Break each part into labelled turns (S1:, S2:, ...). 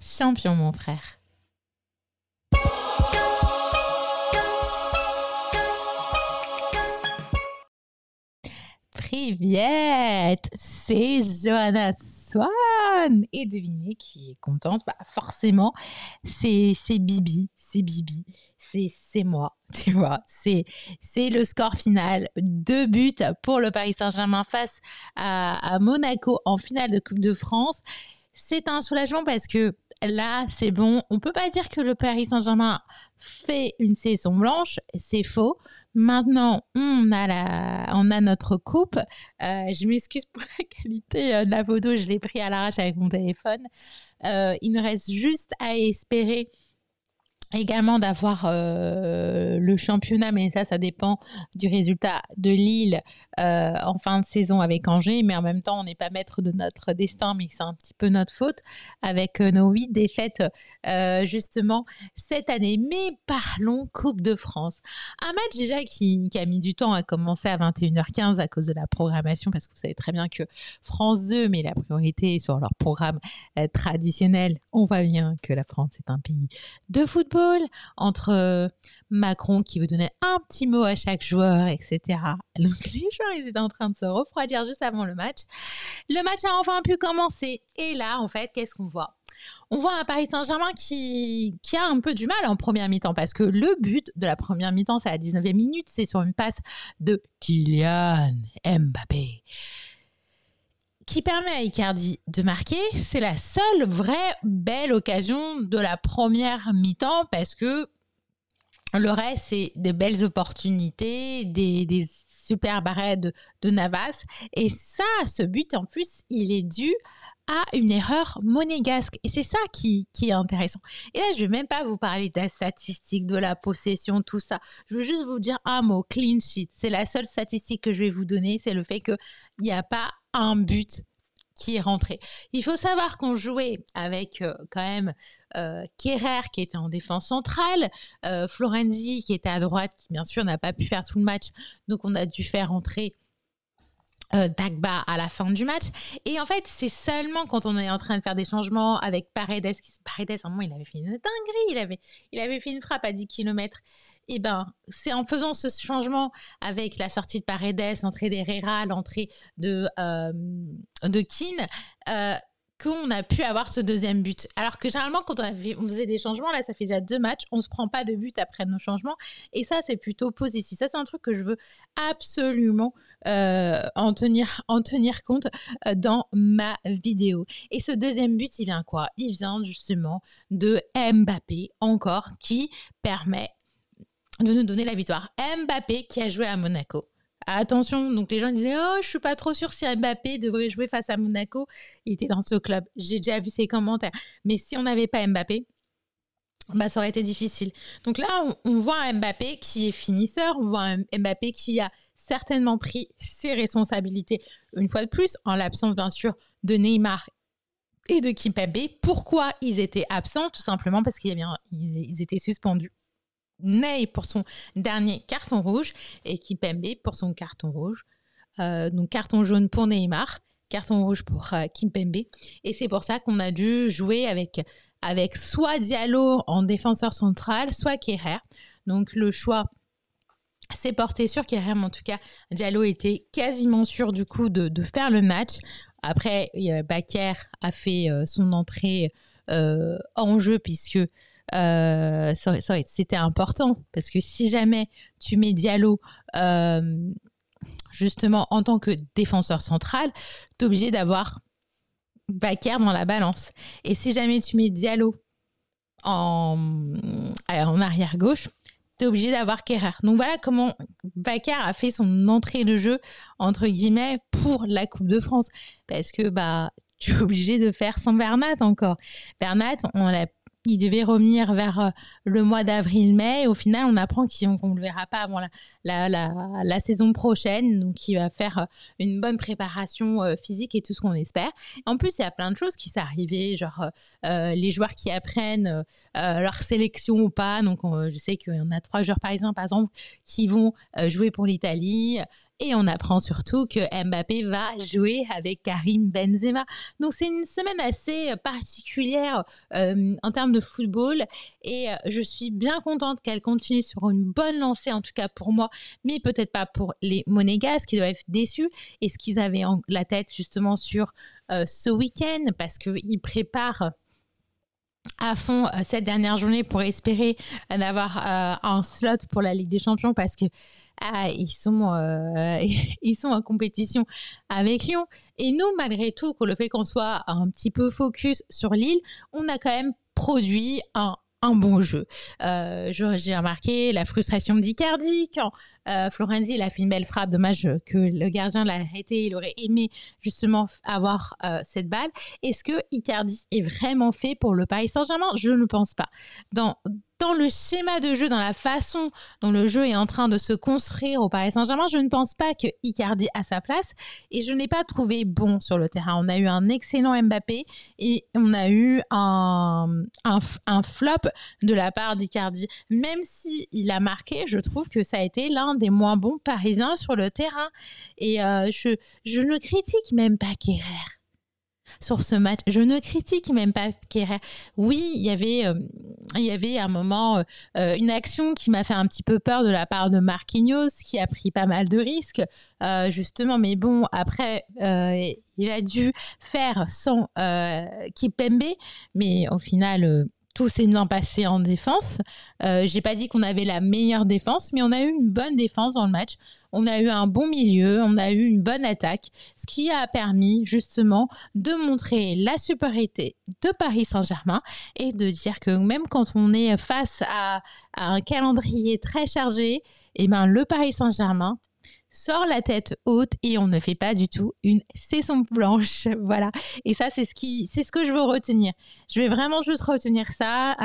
S1: Champion, mon frère. Привет, c'est Johanna Swan. Et devinez qui est contente? Forcément, c'est Bibi, c'est moi, tu vois. C'est le score final. 2 buts pour le Paris Saint-Germain face à Monaco en finale de Coupe de France. C'est un soulagement parce que là, c'est bon. On peut pas dire que le Paris Saint-Germain fait une saison blanche. C'est faux. Maintenant, on a notre coupe. Je m'excuse pour la qualité de la photo. Je l'ai pris à l'arrache avec mon téléphone. Il nous reste juste à espérer également d'avoir le championnat, mais ça dépend du résultat de Lille en fin de saison avec Angers, mais en même temps on n'est pas maître de notre destin, mais c'est un petit peu notre faute avec nos 8 défaites justement cette année. Mais parlons Coupe de France, un match déjà qui a mis du temps à commencer à 21h15 à cause de la programmation, parce que vous savez très bien que France 2 met la priorité sur leur programme traditionnel. On voit bien que la France est un pays de football, entre Macron qui veut donner un petit mot à chaque joueur, etc. Donc les joueurs, ils étaient en train de se refroidir juste avant le match. Le match a enfin pu commencer. Et là, en fait, qu'est-ce qu'on voit? On voit un Paris Saint-Germain qui a un peu du mal en première mi-temps, parce que le but de la première mi-temps, c'est à la 19e minute, c'est sur une passe de Kylian Mbappé qui permet à Icardi de marquer. C'est la seule vraie belle occasion de la première mi-temps, parce que le reste, c'est des belles opportunités, des super arrêts de Navas. Et ça, ce but, en plus, il est dû à une erreur monégasque. Et c'est ça qui est intéressant. Et là, je ne vais même pas vous parler de la statistique, de la possession, tout ça. Je veux juste vous dire un mot, clean sheet. C'est la seule statistique que je vais vous donner, c'est le fait qu'il n'y a pas un but qui est rentré. Il faut savoir qu'on jouait avec quand même Kerrer qui était en défense centrale, Florenzi qui était à droite, qui bien sûr n'a pas pu faire tout le match, donc on a dû faire entrer Dagba à la fin du match. Et en fait, c'est seulement quand on est en train de faire des changements avec Paredes, à un moment, il avait fait une dinguerie, il avait fait une frappe à 10 km. Et ben, c'est en faisant ce changement avec la sortie de Paredes, l'entrée d'Herrera, l'entrée de Keane, qu'on a pu avoir ce deuxième but. Alors que généralement, quand on faisait des changements, là, ça fait déjà 2 matchs, on ne se prend pas de but après nos changements. Et ça, c'est plutôt positif. Ça, c'est un truc que je veux absolument en tenir compte dans ma vidéo. Et ce deuxième but, il vient quoi? Il vient justement de Mbappé, encore, qui permet de nous donner la victoire. Mbappé qui a joué à Monaco. Attention, donc les gens disaient « Oh, je suis pas trop sûre si Mbappé devrait jouer face à Monaco. » Il était dans ce club. J'ai déjà vu ses commentaires. Mais si on n'avait pas Mbappé, ça aurait été difficile. Donc là, on voit un Mbappé qui est finisseur. On voit un Mbappé qui a certainement pris ses responsabilités, une fois de plus, en l'absence, bien sûr, de Neymar et de Kimpembe. Pourquoi ils étaient absents? Tout simplement parce qu'ils étaient suspendus. Ney pour son dernier carton rouge et Kimpembe pour son carton rouge. Donc carton jaune pour Neymar, carton rouge pour Kimpembe. Et c'est pour ça qu'on a dû jouer avec soit Diallo en défenseur central, soit Kerrer. Donc le choix s'est porté sur Kerrer, mais en tout cas Diallo était quasiment sûr du coup de faire le match. Après, Bakker a fait son entrée en jeu, puisque c'était important, parce que si jamais tu mets Diallo justement en tant que défenseur central, tu es obligé d'avoir Bakker dans la balance. Et si jamais tu mets Diallo en arrière gauche, tu es obligé d'avoir Kerrer. Donc voilà comment Bakker a fait son entrée de jeu, entre guillemets, pour la Coupe de France. Parce que tu es obligé de faire sans Bernat encore. Bernat, il devait revenir vers le mois d'avril-mai. Au final, on apprend qu'on ne le verra pas avant la saison prochaine. Donc, il va faire une bonne préparation physique et tout ce qu'on espère. En plus, il y a plein de choses qui sont arrivées, genre les joueurs qui apprennent leur sélection ou pas. Donc, je sais qu'il y en a 3 joueurs parisiens, par exemple, qui vont jouer pour l'Italie. Et on apprend surtout que Mbappé va jouer avec Karim Benzema. Donc c'est une semaine assez particulière en termes de football. Et je suis bien contente qu'elle continue sur une bonne lancée, en tout cas pour moi, mais peut-être pas pour les Monégasques qui doivent être déçus. Est-ce qu'ils avaient la tête justement sur ce week-end parce qu'ils préparent à fond cette dernière journée pour espérer d'avoir un slot pour la Ligue des Champions parce que ils sont en compétition avec Lyon. Et nous, malgré tout, le fait qu'on soit un petit peu focus sur Lille, on a quand même produit un bon jeu. J'ai remarqué la frustration d'Icardi quand Florenzi il a fait une belle frappe. Dommage que le gardien l'a arrêté. Il aurait aimé justement avoir cette balle. Est-ce que Icardi est vraiment fait pour le Paris Saint-Germain? Je ne pense pas. Dans le schéma de jeu, dans la façon dont le jeu est en train de se construire au Paris Saint-Germain, je ne pense pas que Icardi a sa place et je ne l'ai pas trouvé bon sur le terrain. On a eu un excellent Mbappé et on a eu un flop de la part d'Icardi. Même s'il a marqué, je trouve que ça a été l'un des moins bons Parisiens sur le terrain. Et je ne critique même pas Kehrer sur ce match. Je ne critique même pas Kehrer. Oui, il y avait à un moment une action qui m'a fait un petit peu peur de la part de Marquinhos, qui a pris pas mal de risques, justement. Mais bon, après, il a dû faire sans Kipembe, mais au final... tout s'est bien passé en défense. J'ai pas dit qu'on avait la meilleure défense, mais on a eu une bonne défense dans le match. On a eu un bon milieu, on a eu une bonne attaque, ce qui a permis justement de montrer la supériorité de Paris Saint-Germain et de dire que même quand on est face à un calendrier très chargé, eh ben, le Paris Saint-Germain sort la tête haute et on ne fait pas du tout une saison blanche. Voilà. Et ça, c'est ce que je veux retenir. Je vais vraiment juste retenir ça,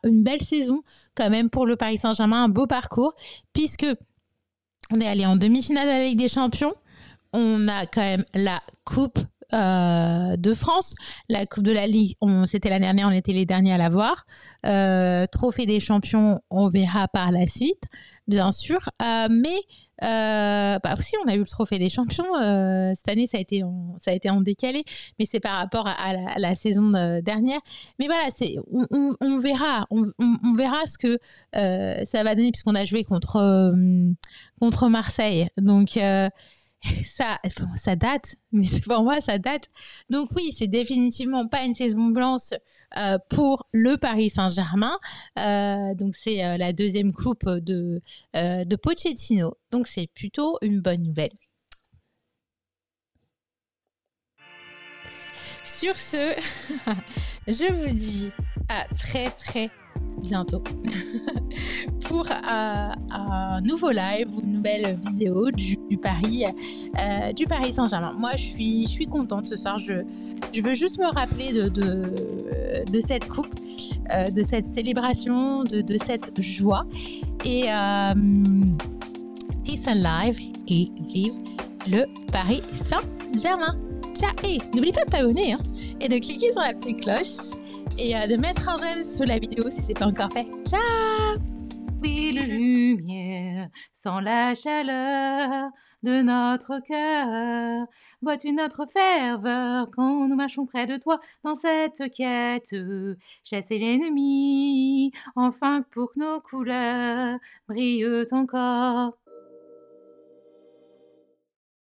S1: une belle saison quand même pour le Paris Saint-Germain, un beau parcours, puisque on est allé en demi-finale de la Ligue des Champions. On a quand même la Coupe de France, la Coupe de la Ligue, c'était l'année dernière, on était les derniers à l'avoir. Trophée des champions, on verra par la suite, bien sûr. Mais aussi, on a eu le Trophée des champions. Cette année, ça a été en décalé, mais c'est par rapport à la saison dernière. Mais voilà, on verra. On verra ce que ça va donner, puisqu'on a joué contre Marseille. Donc, ça date, mais pour moi, ça date. Donc oui, c'est définitivement pas une saison blanche pour le Paris Saint-Germain. Donc c'est la deuxième coupe de Pochettino. Donc c'est plutôt une bonne nouvelle. Sur ce, je vous dis à très très bientôt pour un nouveau live ou une nouvelle vidéo du Paris Saint-Germain. Moi, je suis contente ce soir. Je veux juste me rappeler de cette coupe, de cette célébration, de cette joie. Et peace and live et vive le Paris Saint-Germain. Ciao. Et n'oublie pas de t'abonner et de cliquer sur la petite cloche et de mettre un j'aime sous la vidéo si c'est pas encore fait. Ciao. Oui, la lumière, sans la chaleur de notre cœur, vois-tu notre ferveur quand nous marchons près de toi dans cette quête, chasser l'ennemi, enfin pour que nos couleurs brillent encore.